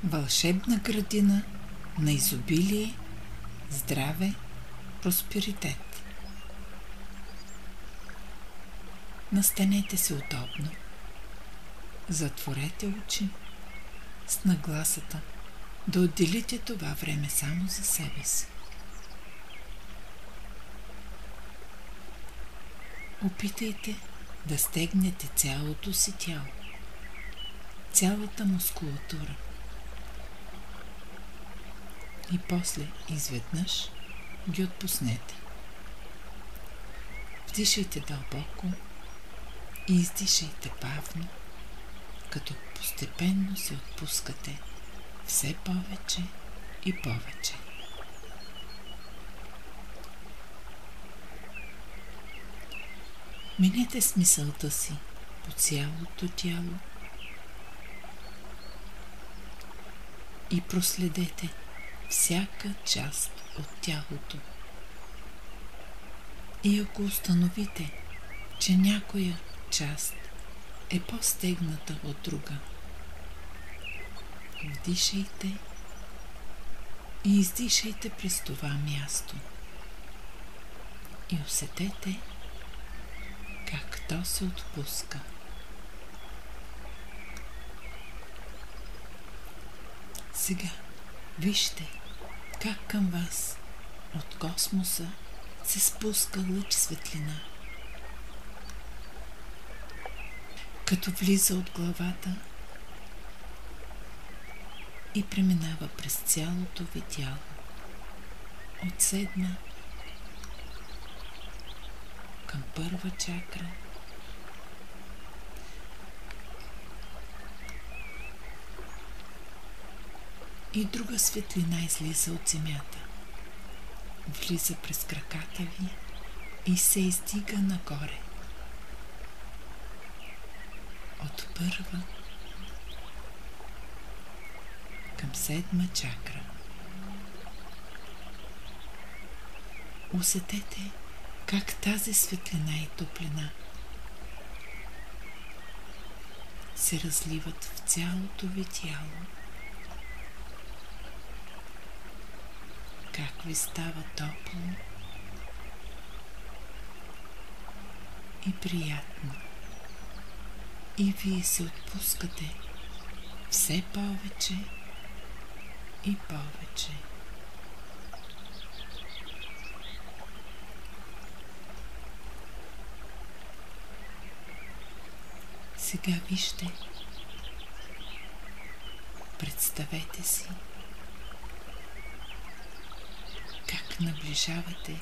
Вълшебна градина на изобилие, здраве, просперитет. Настанете се удобно. Затворете очи с нагласата да отделите това време само за себе си. Опитайте да стегнете цялото си тяло, цялата мускулатура. И после изведнъж ги отпуснете. Вдишайте дълбоко и издишайте бавно, като постепенно се отпускате все повече и повече. Минете с мисълта си по цялото тяло и проследете всяка част от тялото. И ако установите, че някоя част е по-стегната от друга, вдишайте и издишайте през това място и усетете как то се отпуска. Сега вижте как към вас от космоса се спуска лъч светлина, като влиза от главата и преминава през цялото ви тяло, от седма към първа чакра, и друга светлина излиза от земята, влиза през краката ви и се издига нагоре. От първа към седма чакра. Усетете как тази светлина и топлина се разливат в цялото ви тяло, как ви става топло и приятно, и вие се отпускате все повече и повече. Сега вижте, представете си как наближавате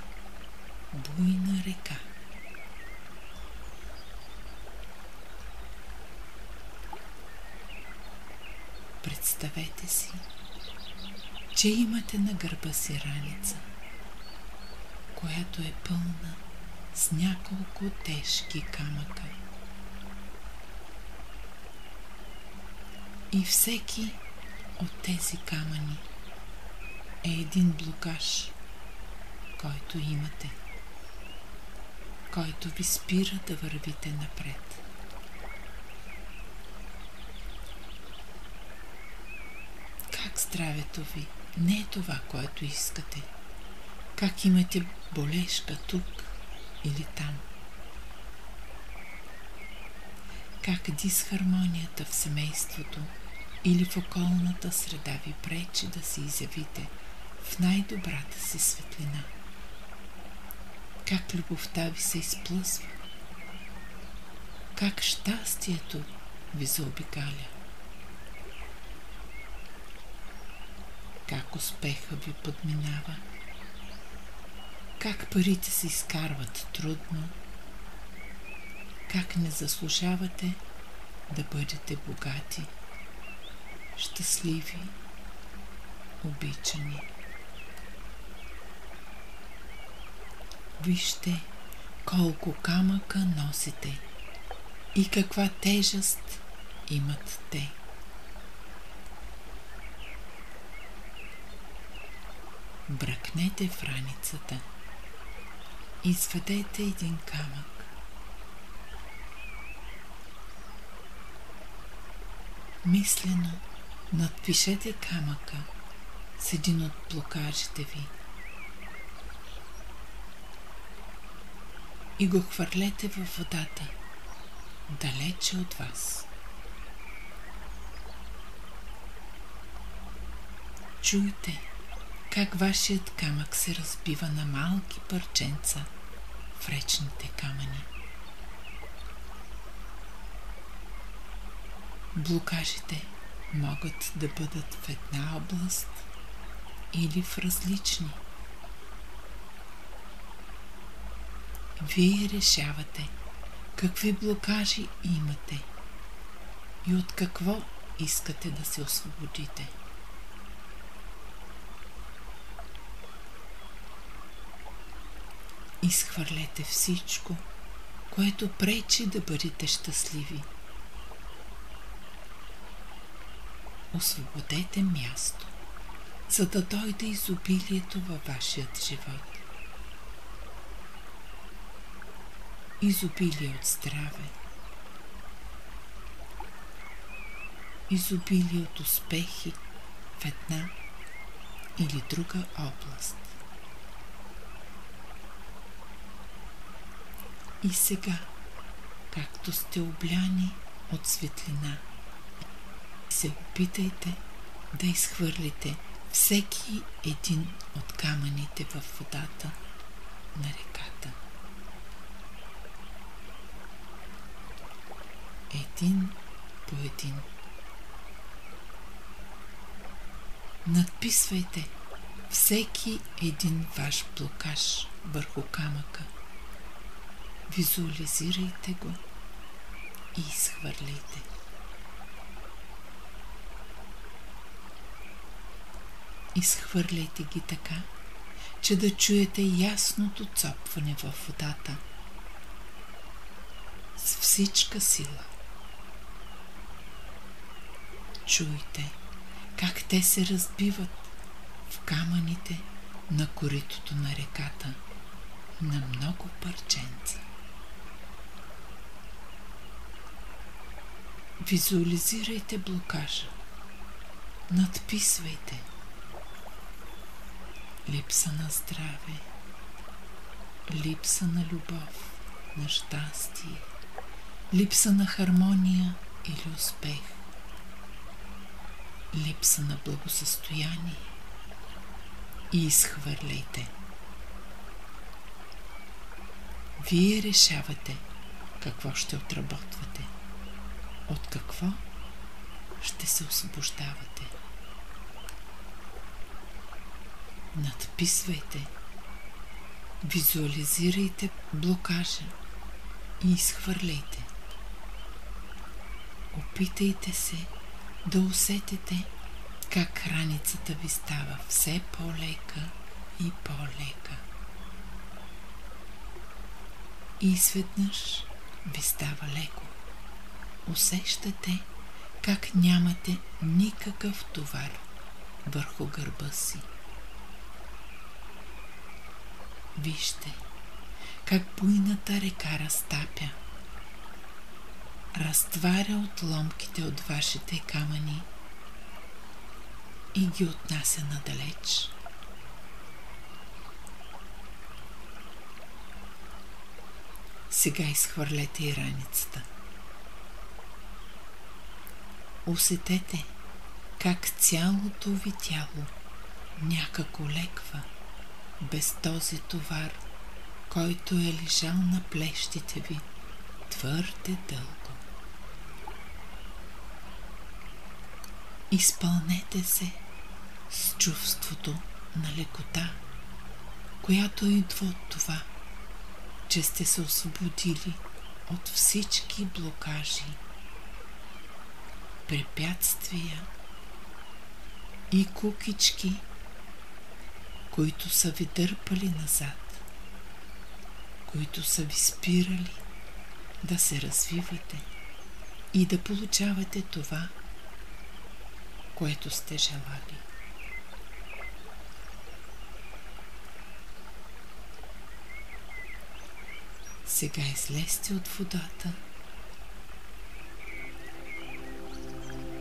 буйна река. Представете си, че имате на гърба си раница, която е пълна с няколко тежки камъка. И всеки от тези камъни е един блокаж, който имате, който ви спира да вървите напред. Как здравето ви не е това, което искате? Как имате болешка тук или там? Как дисхармонията в семейството или в околната среда ви пречи да се изявите в най-добрата си светлина? Как любовта ви се изплъзва? Как щастието ви заобикаля? Как успеха ви подминава? Как парите се изкарват трудно? Как не заслужавате да бъдете богати, щастливи, обичани? Вижте колко камъка носите и каква тежест имат те. Бръкнете в раницата, извадете един камък. Мислено Надпишете камъка с един от блокажите ви и го хвърлете във водата, далече от вас. Чуйте как вашият камък се разбива на малки парченца в речните камъни. Блокажите могат да бъдат в една област или в различни. Вие решавате какви блокажи имате и от какво искате да се освободите. Изхвърлете всичко, което пречи да бъдете щастливи. Освободете място, за да дойде изобилието във вашият живот. Изобилие от здраве, изобилие от успехи в една или друга област. И сега, както сте обляни от светлина, се опитайте да изхвърлите всеки един от камъните във водата на реката. Един по един. Надписвайте всеки един ваш блокаж върху камъка. Визуализирайте го и изхвърляйте. Изхвърляйте ги така, че да чуете ясното цопване във водата с всичка сила. Чуйте как те се разбиват в камъните на коритото на реката на много парченца. Визуализирайте блокажа. Надписвайте: липса на здраве, липса на любов, на щастие, липса на хармония или успех, липса на благосъстояние и изхвърляйте. Вие решавате какво ще отработвате, от какво ще се освобождавате. Надписвайте, визуализирайте блокажа и изхвърляйте. Опитайте се да усетите как раницата ви става все по-лека и по-лека. И изведнъж ви става леко. Усещате как нямате никакъв товар върху гърба си. Вижте как буйната река разтапя, разтваря отломките от вашите камъни и ги отнася надалеч. Сега изхвърлете и раницата. Усетете как цялото ви тяло някак олеква без този товар, който е лежал на плещите ви твърде дълго. Изпълнете се с чувството на лекота, която идва от това, че сте се освободили от всички блокажи, препятствия и кукички, които са ви дърпали назад, които са ви спирали да се развивате и да получавате това, което сте желали. Сега излезте от водата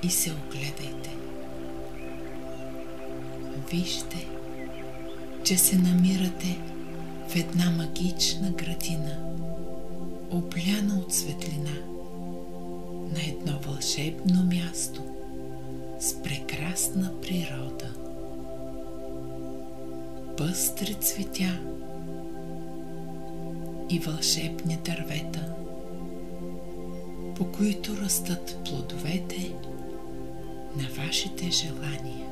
и се огледайте. Вижте, че се намирате в една магична градина, обляна от светлина, на едно вълшебно място с прекрасна природа. Пъстри цветя и вълшебни дървета, по които растат плодовете на вашите желания.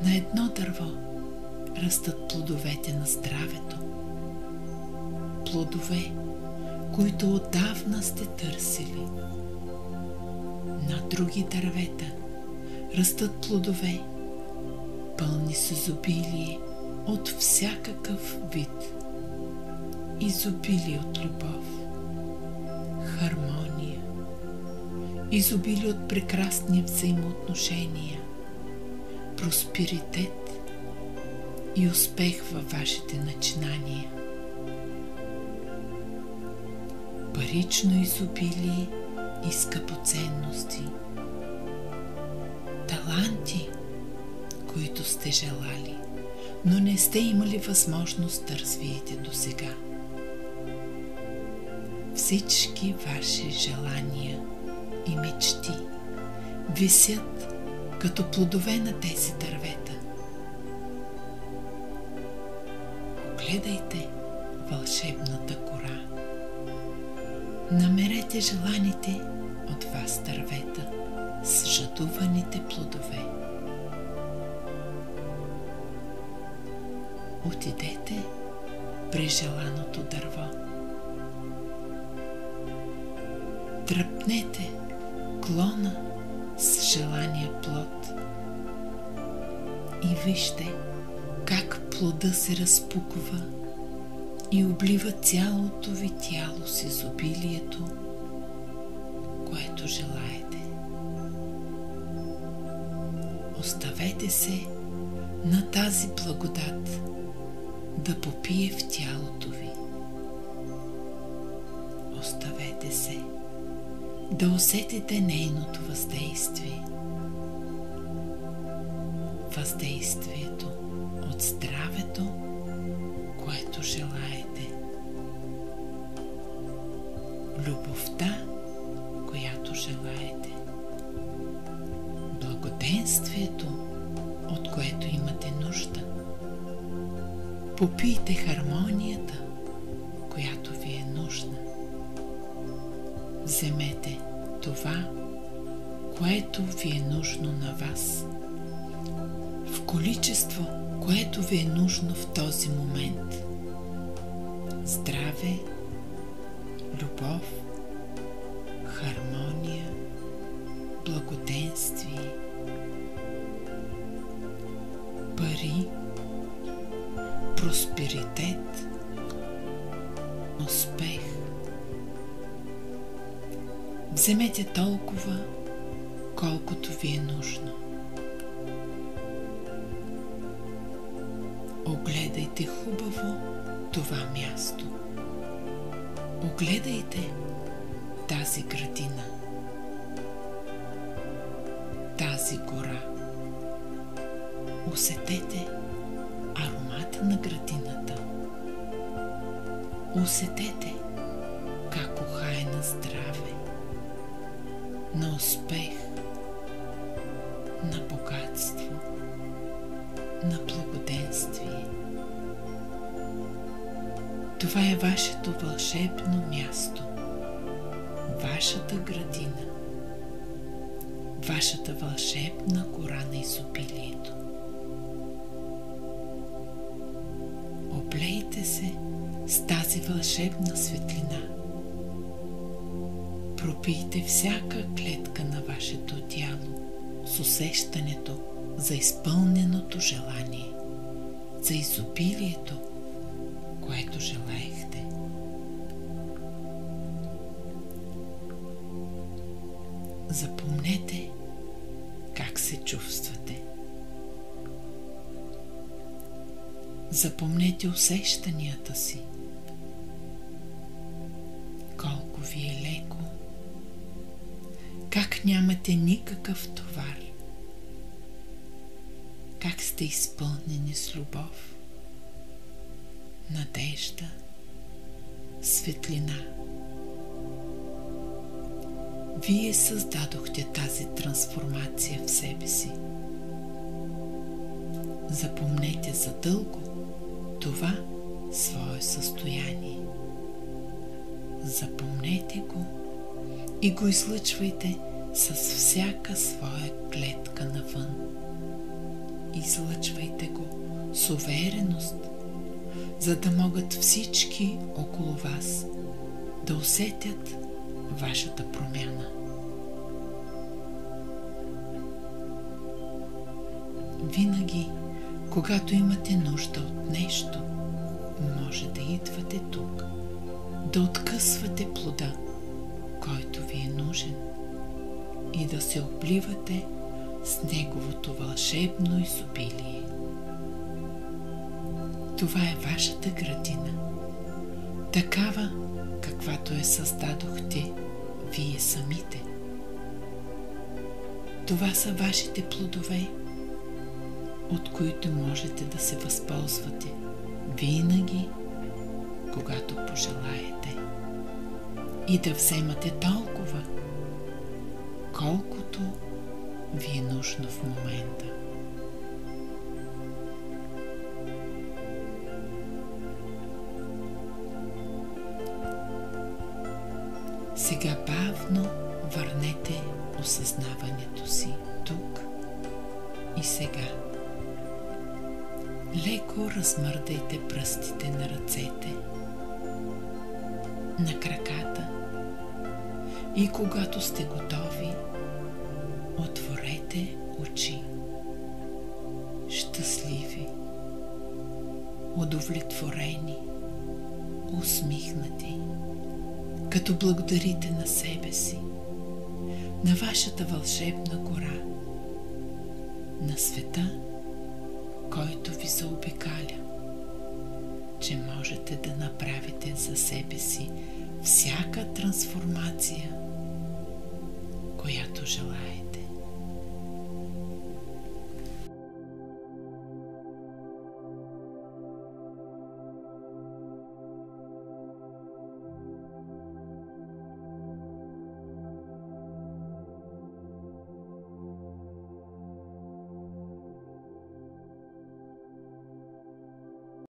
На едно дърво растат плодовете на здравето, плодове, които отдавна сте търсили. На други дървета растат плодове, пълни с изобилие от всякакъв вид. Изобилие от любов, хармония, изобилие от прекрасни взаимоотношения, просперитет и успех във вашите начинания. Парично изобилие и скъпоценности, таланти, които сте желали, но не сте имали възможност да развиете досега. Всички ваши желания и мечти висят като плодове на тези дървета. Огледайте вълшебната гора. Намерете желаните от вас дървета с жадуваните плодове. Отидете при желаното дърво. Тръпнете клона с желания плод и вижте как плода се разпуква и облива цялото ви тяло с изобилието, което желаете. Оставете се на тази благодат да попие в тялото ви. Оставете се да усетите нейното въздействие. Въздействието от здравето, което желаете. Любовта, която желаете. Благоденствието, от което имате нужда. Попийте хармонията, която ви е нужна. Вземете това, което ви е нужно на вас, в количество, което ви е нужно в този момент. Здраве, любов, хармония, благоденствие, пари, просперитет, успех. Вземете толкова, колкото ви е нужно. Огледайте хубаво това място. Огледайте тази градина, тази гора. Усетете аромата на градината. Усетете как ухае на здраве, на успех, на богатство, на благоденствие. Това е вашето вълшебно място, вашата градина, вашата вълшебна гора на изобилието. Облейте се с тази вълшебна светлина. Пропийте всяка клетка на вашето тяло с усещането за изпълненото желание, за изобилието, което желаехте. Запомнете как се чувствате. Запомнете усещанията си. Колко ви е леко. Как нямате никакъв товар. как сте изпълнени с любов, надежда, светлина. Вие създадохте тази трансформация в себе си. Запомнете задълго това свое състояние. Запомнете го и го излъчвайте с всяка своя клетка навън. Излъчвайте го с увереност, за да могат всички около вас да усетят вашата промяна. Винаги, когато имате нужда от нещо, може да идвате тук, да откъсвате плода, който ви е нужен, и да се обливате с неговото вълшебно изобилие. Това е вашата градина, такава, каквато я създадохте вие самите. Това са вашите плодове, от които можете да се възползвате винаги, когато пожелаете, и да вземате толкова, колкото ви е нужно в момента. Сега бавно върнете осъзнаването си тук и сега. Леко размърдайте пръстите на ръцете, на краката, и когато сте готови, отворете очи. Щастливи, удовлетворени, усмихнати, като благодарите на себе си, на вашата вълшебна гора, на света, който ви заобикаля, че можете да направите за себе си всяка трансформация, която желаете.